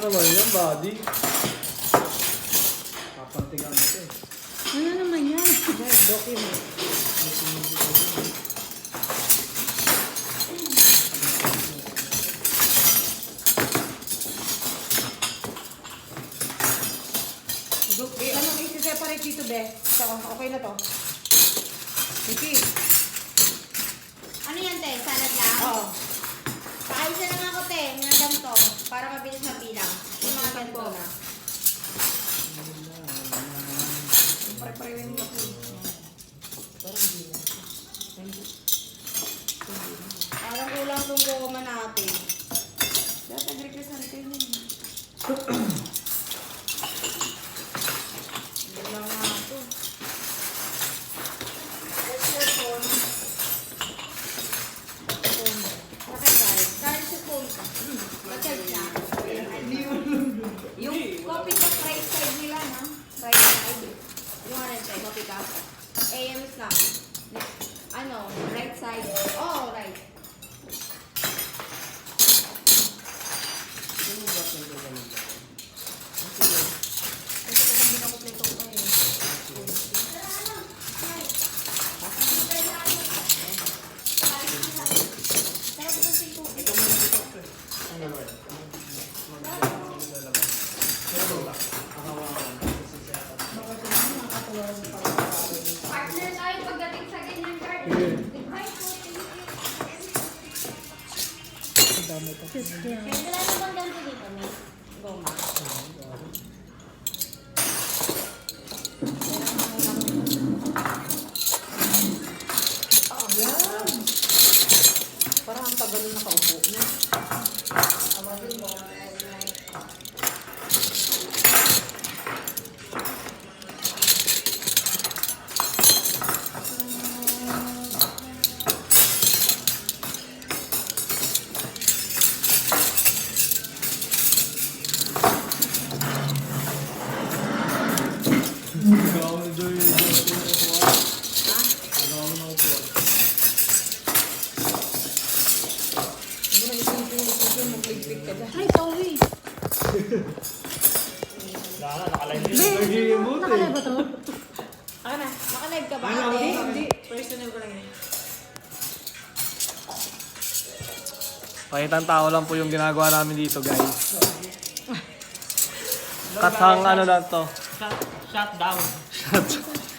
naman yan, buddy. Papantigan mo ito eh. Ano naman yan? Document. Ano, isi-separate dito, be? So, okay na to. Sige. Ano yan, te? Salad lang? Oo. Paayos na lang ako, te. Mga ganito. Para mabilis mabilang. Yung mga ganito na. Pare-pareho yung mga Parang kulang itong goma natin. Dapat nag-request natin yun. Hindi lang nga ito. What's your phone? Bakit tayo? Kahit sa phone ka. Mag-charge na. Yung copy ka right side nila, no? Right side. Yung ano tayo, copy ka. AMs lang. Ano? Right side. Oh, right. Partner tayo pagdating sa ganyan card. Wala namang ganito dito, may goma. Parang ang tagal na nakaupo niya. Nagawa mo na Joy. Nagawa mo na upuan. Ano na isipin, mag-click ka dyan. Ay, sorry. Nag-i-emote eh. Nakalive ba to? Ako na. Nakalive ka ba? Ano? ate? Hindi, personal ko lang yun. Pakitang tao lang po yung ginagawa namin dito, guys. Katang ano lang to. Shutdown.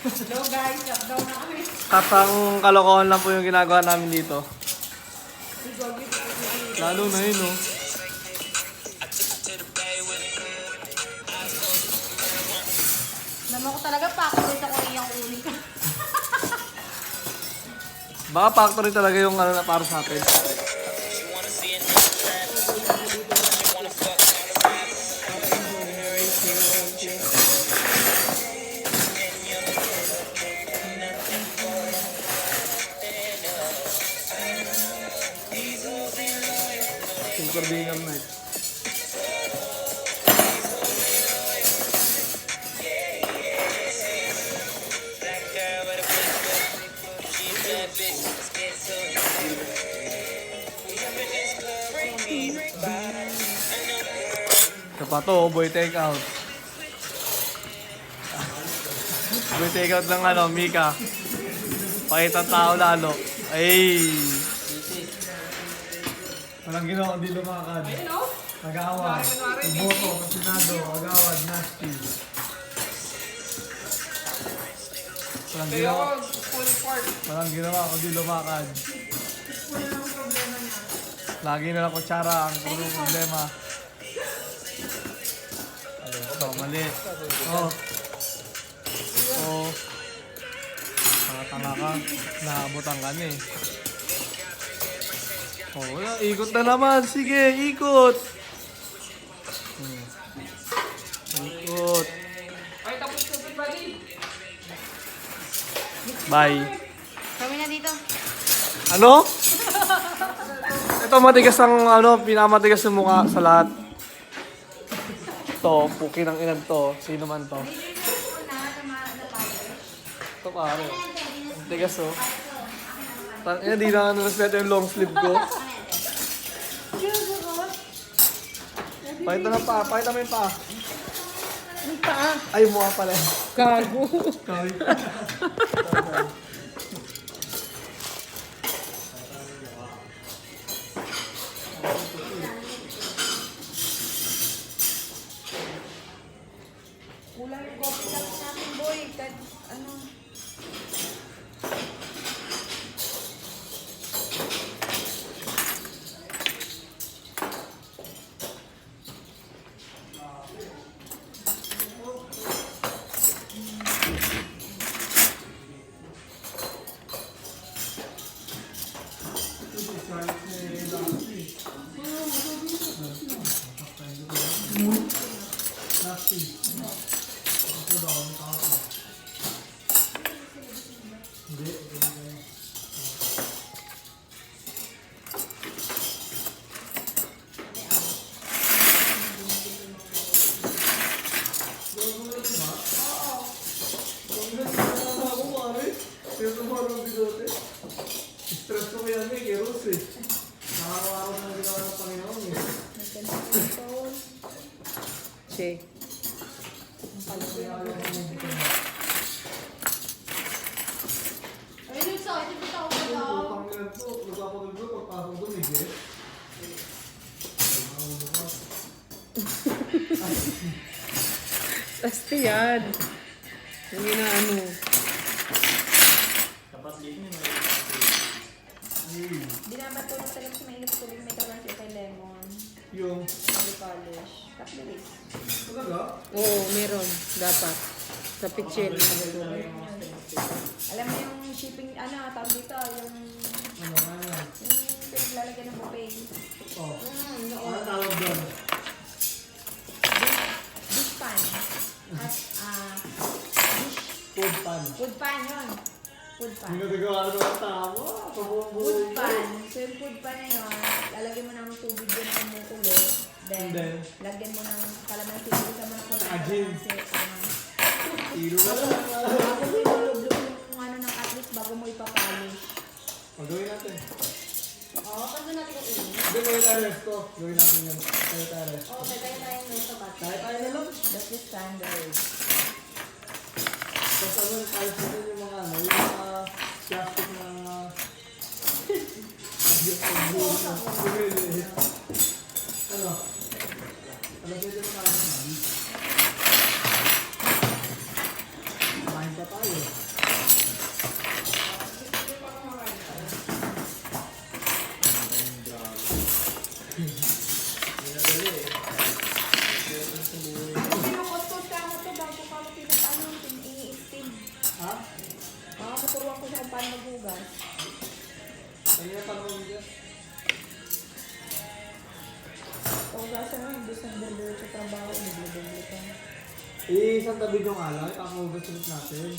Hello guys, shutdown na kami. Katang kalokohan lang po yung ginagawa namin dito. Lalo na yun, oh. Naman ko talaga factory sa Koreang uli ka. Baka factory talaga yung ano na para sa atin. Super Bingham Night. Ito pa to, boy take out. Boy take out ng ano, Mika. Pakita tao lalo. Ay! Walang ginawa, hindi lumakad. Ayun o. Nag-aawad. Iboto, kasinado, agawad, nasty. Walang Kaya ginawa, ako, full part. walang ginawa, kundi lumakad. Wala nang problema niya. Lagi na lang kutsara ang puro problema. Ayun, ito, mali. Oh. Oh. Tanga-tanga ka. Naabutan ka na eh. Oh, wala. Ikot na naman. Sige, ikot. Ikot. Ay, tapos na si buddy. Bye. Kami na dito. Ano? Ito matigas ang ano, pinamatigas ng mukha sa lahat. Ito, puki ng inan to. Sino man to? Ito pare. Matigas oh. Hindi na respeto yung long sleeve ko. Pakita ng pa. Pakita mo yung pa. Ang paa. Ay, mukha pala. Gago. Kawin. Kulang yung coffee cup natin, boy. Kahit ano. Stress ko yan eh, kay Rose eh. Nakakawa ko ng ginawa ng Panginoon eh. Che. Ay, Lutso, ito dito ako Yung daw. Panginoon po, nagpapagod ko, pagpasok ko ni Jess. Basta yan. Yung inaano. Binabatulog talaga sa mainit tubig, may kalansi kay lemon. Yung, Body polish. Tapos talaga? Oo, meron. Dapat. Sa pitchin. alam mo yung shipping, ano, tawag dito, yung Ano? pinaglalagyan ng buffet. Oh. Noon. Ano tawag doon? Dish pan. At, Food pan. food pan yun. Food pan. Hindi nagagawa ko ng tama. Kabuang buhay Food ko. pan. So yung food pan na yun, lalagyan mo ng tubig yun ng kumukulo. Then, And then? lagyan mo ng kalamansi. Isa mo ng konti ng Ajin. kalamansi. Tiro na lang. Bago mo ilulublob yung ano ng at least bago mo ipapolish. Gawin natin. Oo, pag doon natin yung ulo. Hindi, gawin tayo resto. Gawin natin yun. Tayo tayo resto. Oo, tayo tayo nito ba? Tayo tayo na lang. That's the standard. Tapos ano, tayo sa yung mga ano, yung mga plastic na... Ano? Alam ko yung mga ano. Kumain pa tayo. Pinukot-kot ka mo to bago ka mo pinag-ano, ini-steam. Ha? Turuan ko siya kung paano maghugas. Kanina pa naman dyan. Hugasan mo, hindi sa deliver sa trabaho, nagli-deliver ka. Isang tabi yung alay, papahugas ulit natin.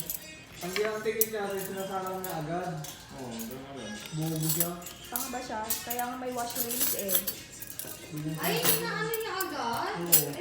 Ang ginang tingin niya rin, sinasalang niya agad. Oo, buo siya. Tanga ba siya? Kaya nga may wash rinse eh. Hindi Ay, inaano niya agad? Oo.